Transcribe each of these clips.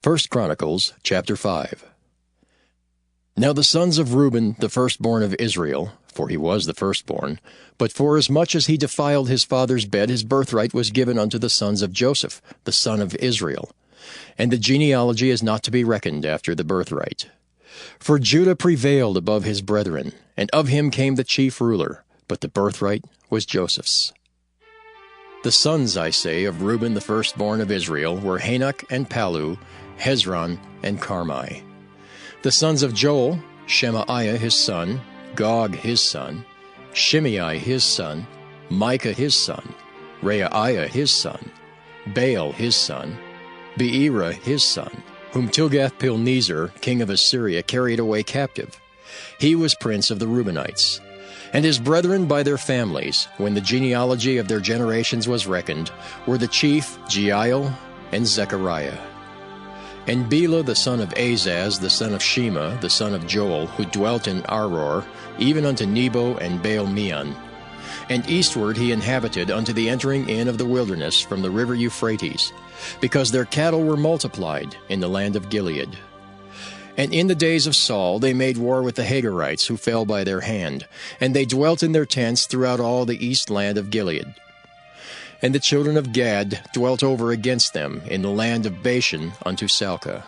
1 Chronicles chapter 5. Now the sons of Reuben, the firstborn of Israel, for he was the firstborn, but forasmuch as he defiled his father's bed, his birthright was given unto the sons of Joseph, the son of Israel. And the genealogy is not to be reckoned after the birthright. For Judah prevailed above his brethren, and of him came the chief ruler, but the birthright was Joseph's. The sons, I say, of Reuben the firstborn of Israel were Hanok and Palu, Hezron and Carmi. The sons of Joel, Shemaiah his son, Gog his son, Shimei his son, Micah his son, Reaiah his son, Baal his son, Beera his son, whom Tilgath-Pilneser, king of Assyria, carried away captive. He was prince of the Reubenites. And his brethren by their families, when the genealogy of their generations was reckoned, were the chief Jeiel and Zechariah. And Bela the son of Azaz, the son of Shema, the son of Joel, who dwelt in Aror, even unto Nebo and Baal-meon. And eastward he inhabited unto the entering in of the wilderness from the river Euphrates, because their cattle were multiplied in the land of Gilead. And in the days of Saul they made war with the Hagarites, who fell by their hand, and they dwelt in their tents throughout all the east land of Gilead. And the children of Gad dwelt over against them in the land of Bashan unto Salcah.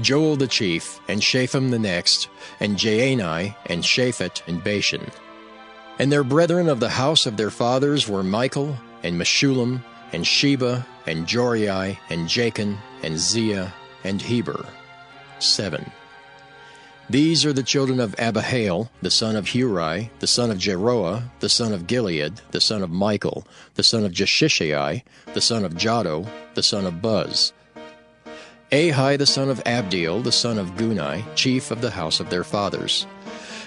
Joel the chief, and Shapham the next, and Jaani, and Shaphat, and Bashan. And their brethren of the house of their fathers were Michael, and Meshullam, and Sheba, and Jorai, and Jachin, and Ziah, and Heber. 7. These are the children of Abihail, the son of Huri, the son of Jeroah, the son of Gilead, the son of Michael, the son of Jeshishai, the son of Jado, the son of Buz. Ahi, the son of Abdiel, the son of Guni, chief of the house of their fathers.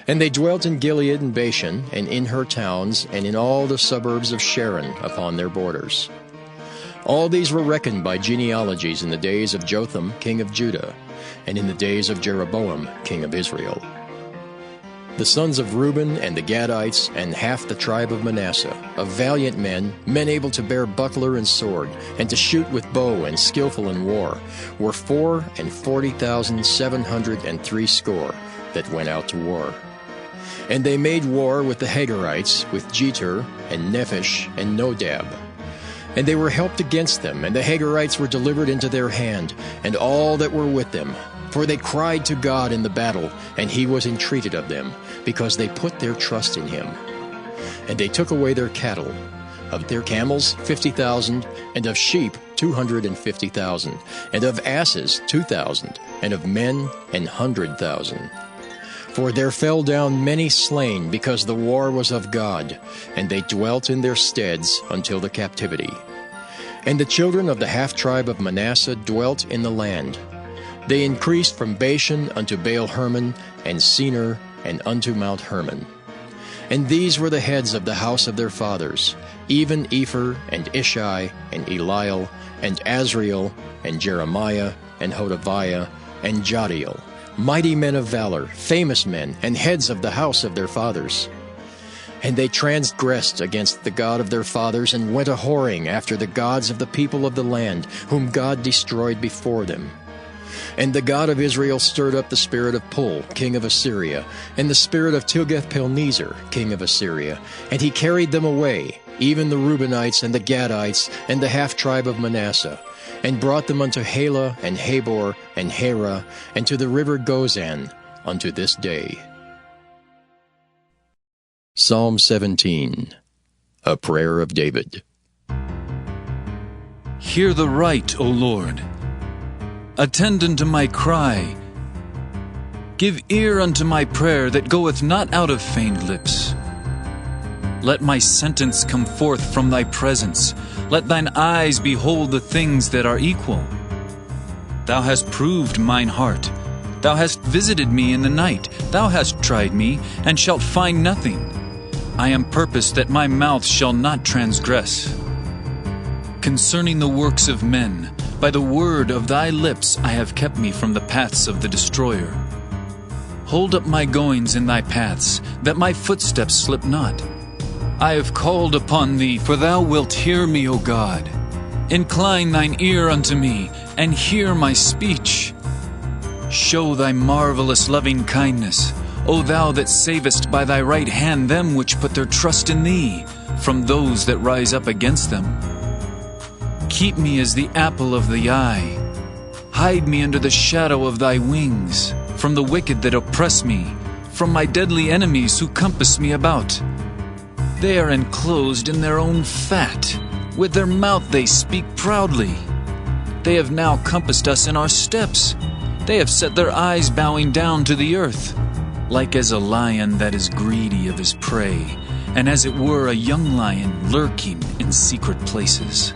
And they dwelt in Gilead and Bashan, and in her towns, and in all the suburbs of Sharon upon their borders. All these were reckoned by genealogies in the days of Jotham, king of Judah, and in the days of Jeroboam, king of Israel. The sons of Reuben and the Gadites, and half the tribe of Manasseh, of valiant men, men able to bear buckler and sword, and to shoot with bow and skillful in war, were 440,760 that went out to war. And they made war with the Hagarites, with Jeter, and Nephish, and Nodab. And they were helped against them, and the Hagarites were delivered into their hand, and all that were with them. For they cried to God in the battle, and he was entreated of them, because they put their trust in him. And they took away their cattle, of their camels 50,000, and of sheep 250,000, and of asses 2,000, and of men 100,000. For there fell down many slain, because the war was of God, and they dwelt in their steads until the captivity. And the children of the half-tribe of Manasseh dwelt in the land. They increased from Bashan unto Baal-Hermon, and Senir, and unto Mount Hermon. And these were the heads of the house of their fathers, even Epher, and Ishai, and Eliel, and Azriel, and Jeremiah, and Hodaviah, and Jadiel, mighty men of valor, famous men, and heads of the house of their fathers. And they transgressed against the God of their fathers, and went a-whoring after the gods of the people of the land, whom God destroyed before them. And the God of Israel stirred up the spirit of Pul, king of Assyria, and the spirit of Tilgath-Pilneser, king of Assyria, and he carried them away, even the Reubenites and the Gadites, and the half-tribe of Manasseh, and brought them unto Halah, and Habor, and Hara, and to the river Gozan, unto this day. Psalm 17. A Prayer of David. Hear the right, O Lord. Attend unto my cry. Give ear unto my prayer that goeth not out of feigned lips. Let my sentence come forth from thy presence. Let thine eyes behold the things that are equal. Thou hast proved mine heart. Thou hast visited me in the night. Thou hast tried me, and shalt find nothing. I am purposed that my mouth shall not transgress. Concerning the works of men, by the word of thy lips I have kept me from the paths of the destroyer. Hold up my goings in thy paths, that my footsteps slip not. I have called upon thee, for thou wilt hear me, O God. Incline thine ear unto me, and hear my speech. Show thy marvelous loving kindness, O thou that savest by thy right hand them which put their trust in thee, from those that rise up against them. Keep me as the apple of the eye. Hide me under the shadow of thy wings, from the wicked that oppress me, from my deadly enemies who compass me about. They are enclosed in their own fat. With their mouth they speak proudly. They have now compassed us in our steps. They have set their eyes bowing down to the earth, like as a lion that is greedy of his prey, and as it were a young lion lurking in secret places.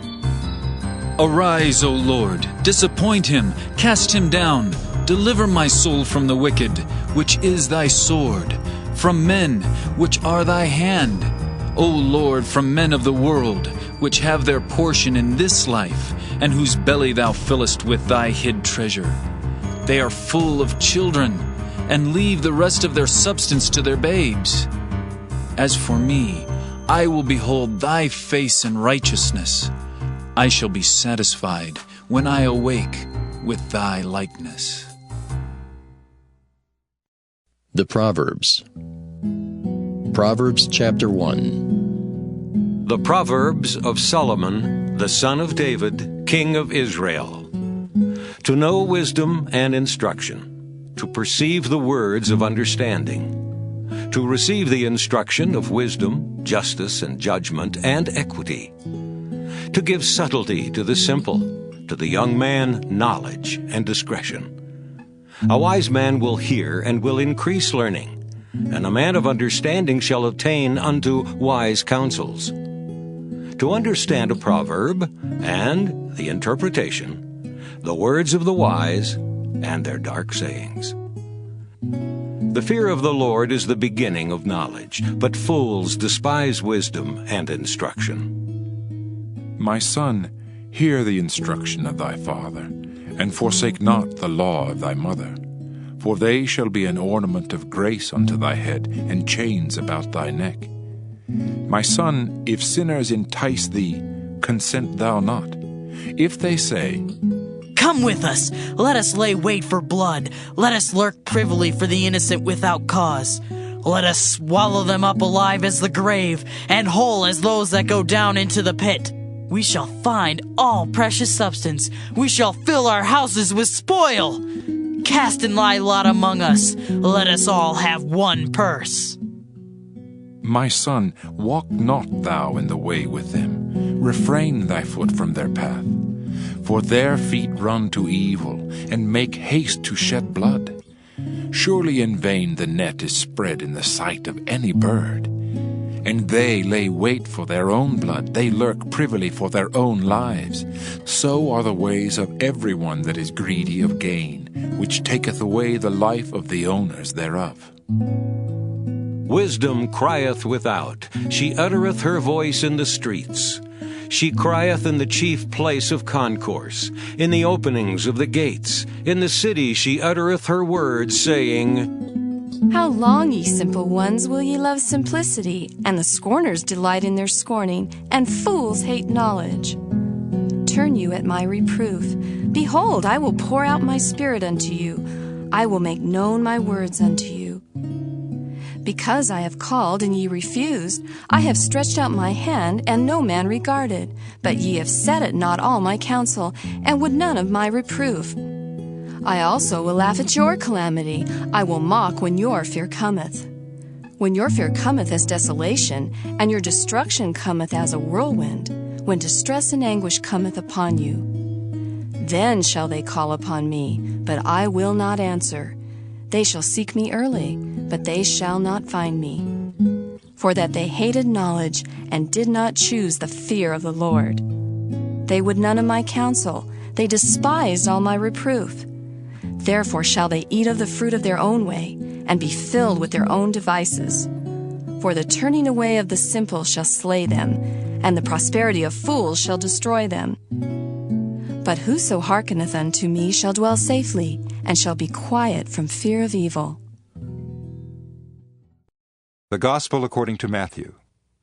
Arise, O Lord, disappoint him, cast him down. Deliver my soul from the wicked, which is thy sword, from men, which are thy hand. O Lord, from men of the world, which have their portion in this life, and whose belly thou fillest with thy hid treasure. They are full of children, and leave the rest of their substance to their babes. As for me, I will behold thy face in righteousness. I shall be satisfied when I awake with thy likeness. The Proverbs. Proverbs chapter 1. The Proverbs of Solomon, the son of David, king of Israel. To know wisdom and instruction, to perceive the words of understanding, to receive the instruction of wisdom, justice, and judgment, and equity, to give subtlety to the simple, to the young man knowledge and discretion. A wise man will hear and will increase learning, and a man of understanding shall attain unto wise counsels. To understand a proverb and the interpretation, the words of the wise and their dark sayings. The fear of the Lord is the beginning of knowledge, but fools despise wisdom and instruction. My son, hear the instruction of thy father, and forsake not the law of thy mother. For they shall be an ornament of grace unto thy head, and chains about thy neck. My son, if sinners entice thee, consent thou not. If they say, Come with us, let us lay wait for blood, let us lurk privily for the innocent without cause. Let us swallow them up alive as the grave, and whole as those that go down into the pit. We shall find all precious substance. We shall fill our houses with spoil. Cast in thy lot among us. Let us all have one purse. My son, walk not thou in the way with them. Refrain thy foot from their path. For their feet run to evil, and make haste to shed blood. Surely in vain the net is spread in the sight of any bird. And they lay wait for their own blood, they lurk privily for their own lives. So are the ways of everyone that is greedy of gain, which taketh away the life of the owners thereof. Wisdom crieth without, she uttereth her voice in the streets. She crieth in the chief place of concourse, in the openings of the gates. In the city she uttereth her words, saying, How long, ye simple ones, will ye love simplicity? And the scorners delight in their scorning, and fools hate knowledge. Turn you at my reproof. Behold, I will pour out my spirit unto you. I will make known my words unto you. Because I have called, and ye refused, I have stretched out my hand, and no man regarded. But ye have set at naught all my counsel, and would none of my reproof. I also will laugh at your calamity. I will mock when your fear cometh. When your fear cometh as desolation, and your destruction cometh as a whirlwind, when distress and anguish cometh upon you. Then shall they call upon me, but I will not answer. They shall seek me early, but they shall not find me. For that they hated knowledge, and did not choose the fear of the Lord. They would none of my counsel. They despised all my reproof. Therefore shall they eat of the fruit of their own way, and be filled with their own devices. For the turning away of the simple shall slay them, and the prosperity of fools shall destroy them. But whoso hearkeneth unto me shall dwell safely, and shall be quiet from fear of evil. The Gospel according to Matthew.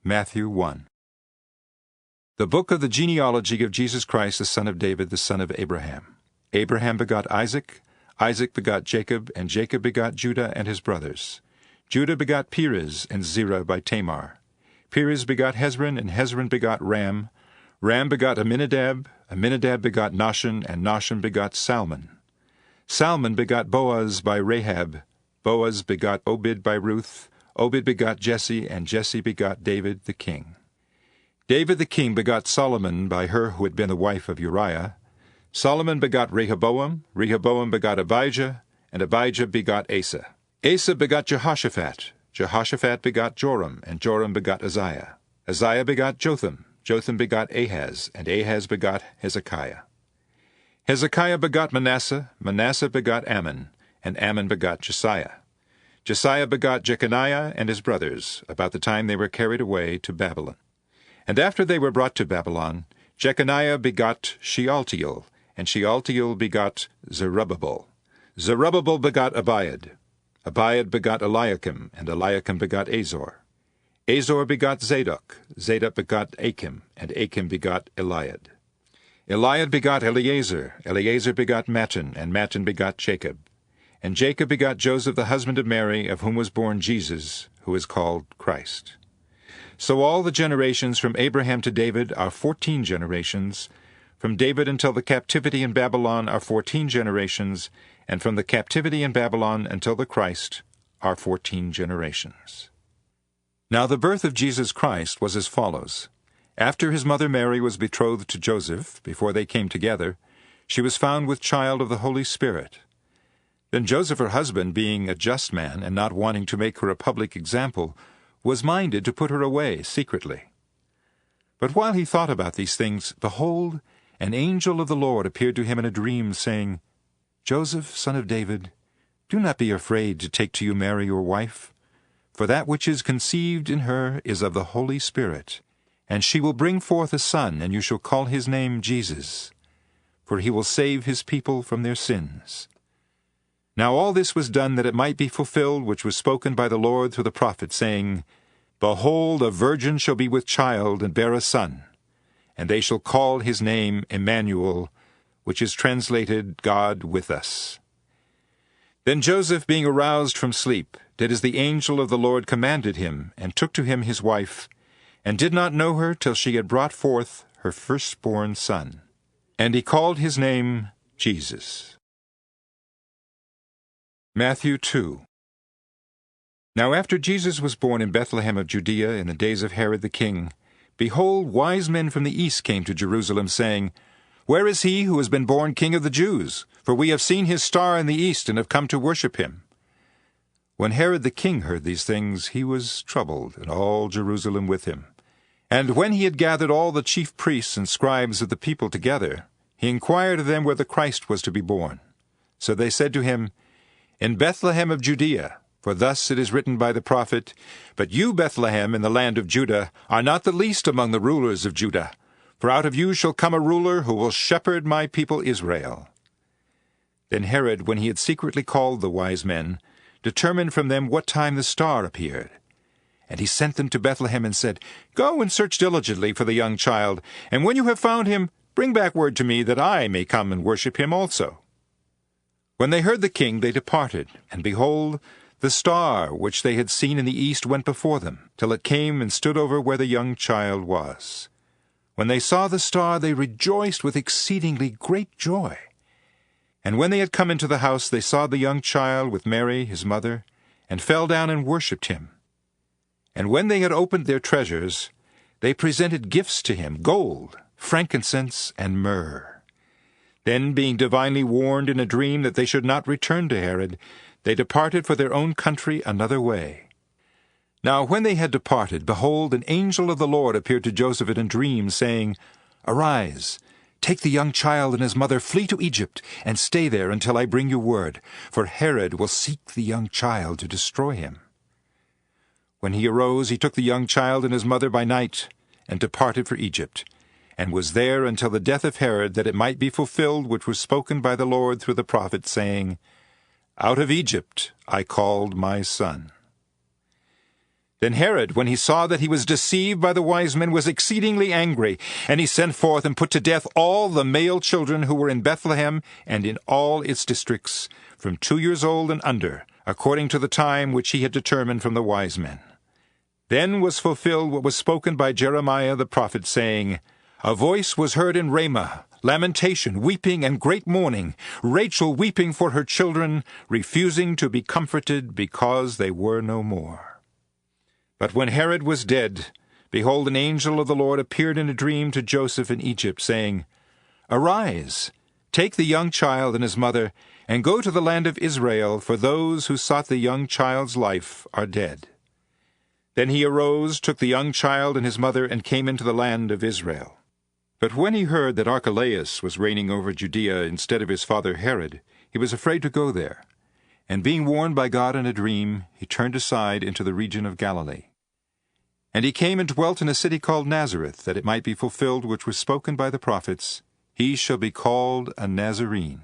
Matthew 1. The book of the genealogy of Jesus Christ, the son of David, the son of Abraham. Abraham begot Isaac, Isaac begot Jacob, and Jacob begot Judah and his brothers. Judah begot Perez and Zerah by Tamar. Perez begot Hezron, and Hezron begot Ram. Ram begot Amminadab, Amminadab begot Nahshon, and Nahshon begot Salmon. Salmon begot Boaz by Rahab. Boaz begot Obed by Ruth. Obed begot Jesse, and Jesse begot David the king. David the king begot Solomon by her who had been the wife of Uriah. Solomon begot Rehoboam, Rehoboam begot Abijah, and Abijah begot Asa. Asa begot Jehoshaphat, Jehoshaphat begot Joram, and Joram begot Uzziah. Uzziah begot Jotham, Jotham begot Ahaz, and Ahaz begot Hezekiah. Hezekiah begot Manasseh, Manasseh begot Ammon, and Ammon begot Josiah. Josiah begot Jeconiah and his brothers, about the time they were carried away to Babylon. And after they were brought to Babylon, Jeconiah begot Shealtiel, and Shealtiel begot Zerubbabel. Zerubbabel begot Abiad. Abiad begot Eliakim, and Eliakim begot Azor. Azor begot Zadok. Zadok begot Achim, and Achim begot Eliad. Eliad begot Eleazar. Eleazar begot Mattan, and Mattan begot Jacob. And Jacob begot Joseph the husband of Mary, of whom was born Jesus, who is called Christ. So all the generations from Abraham to David are 14 generations. From David until the captivity in Babylon are 14 generations, and from the captivity in Babylon until the Christ are 14 generations. Now the birth of Jesus Christ was as follows. After his mother Mary was betrothed to Joseph, before they came together, she was found with child of the Holy Spirit. Then Joseph, her husband, being a just man, and not wanting to make her a public example, was minded to put her away secretly. But while he thought about these things, behold, an angel of the Lord appeared to him in a dream, saying, Joseph, son of David, do not be afraid to take to you Mary your wife, for that which is conceived in her is of the Holy Spirit, and she will bring forth a son, and you shall call his name Jesus, for he will save his people from their sins. Now all this was done that it might be fulfilled which was spoken by the Lord through the prophet, saying, Behold, a virgin shall be with child, and bear a son, and they shall call his name Emmanuel, which is translated, God with us. Then Joseph, being aroused from sleep, did as the angel of the Lord commanded him, and took to him his wife, and did not know her till she had brought forth her firstborn son. And he called his name Jesus. Matthew 2. Now after Jesus was born in Bethlehem of Judea in the days of Herod the king, behold, wise men from the east came to Jerusalem, saying, Where is he who has been born King of the Jews? For we have seen his star in the east, and have come to worship him. When Herod the king heard these things, he was troubled, and all Jerusalem with him. And when he had gathered all the chief priests and scribes of the people together, he inquired of them where the Christ was to be born. So they said to him, In Bethlehem of Judea, for thus it is written by the prophet, But you, Bethlehem, in the land of Judah, are not the least among the rulers of Judah, for out of you shall come a ruler who will shepherd my people Israel. Then Herod, when he had secretly called the wise men, determined from them what time the star appeared. And he sent them to Bethlehem and said, Go and search diligently for the young child, and when you have found him, bring back word to me, that I may come and worship him also. When they heard the king, they departed, and behold, the star which they had seen in the east went before them, till it came and stood over where the young child was. When they saw the star, they rejoiced with exceedingly great joy. And when they had come into the house, they saw the young child with Mary his mother, and fell down and worshipped him. And when they had opened their treasures, they presented gifts to him, gold, frankincense, and myrrh. Then, being divinely warned in a dream that they should not return to Herod, they departed for their own country another way. Now when they had departed, behold, an angel of the Lord appeared to Joseph in a dream, saying, Arise, take the young child and his mother, flee to Egypt, and stay there until I bring you word, for Herod will seek the young child to destroy him. When he arose, he took the young child and his mother by night, and departed for Egypt, and was there until the death of Herod, that it might be fulfilled which was spoken by the Lord through the prophet, saying, Out of Egypt I called my son. Then Herod, when he saw that he was deceived by the wise men, was exceedingly angry, and he sent forth and put to death all the male children who were in Bethlehem and in all its districts, from 2 years old and under, according to the time which he had determined from the wise men. Then was fulfilled what was spoken by Jeremiah the prophet, saying, A voice was heard in Ramah, lamentation, weeping, and great mourning, Rachel weeping for her children, refusing to be comforted because they were no more. But when Herod was dead, behold, an angel of the Lord appeared in a dream to Joseph in Egypt, saying, Arise, take the young child and his mother, and go to the land of Israel, for those who sought the young child's life are dead. Then he arose, took the young child and his mother, and came into the land of Israel. But when he heard that Archelaus was reigning over Judea instead of his father Herod, he was afraid to go there. And being warned by God in a dream, he turned aside into the region of Galilee. And he came and dwelt in a city called Nazareth, that it might be fulfilled which was spoken by the prophets, He shall be called a Nazarene.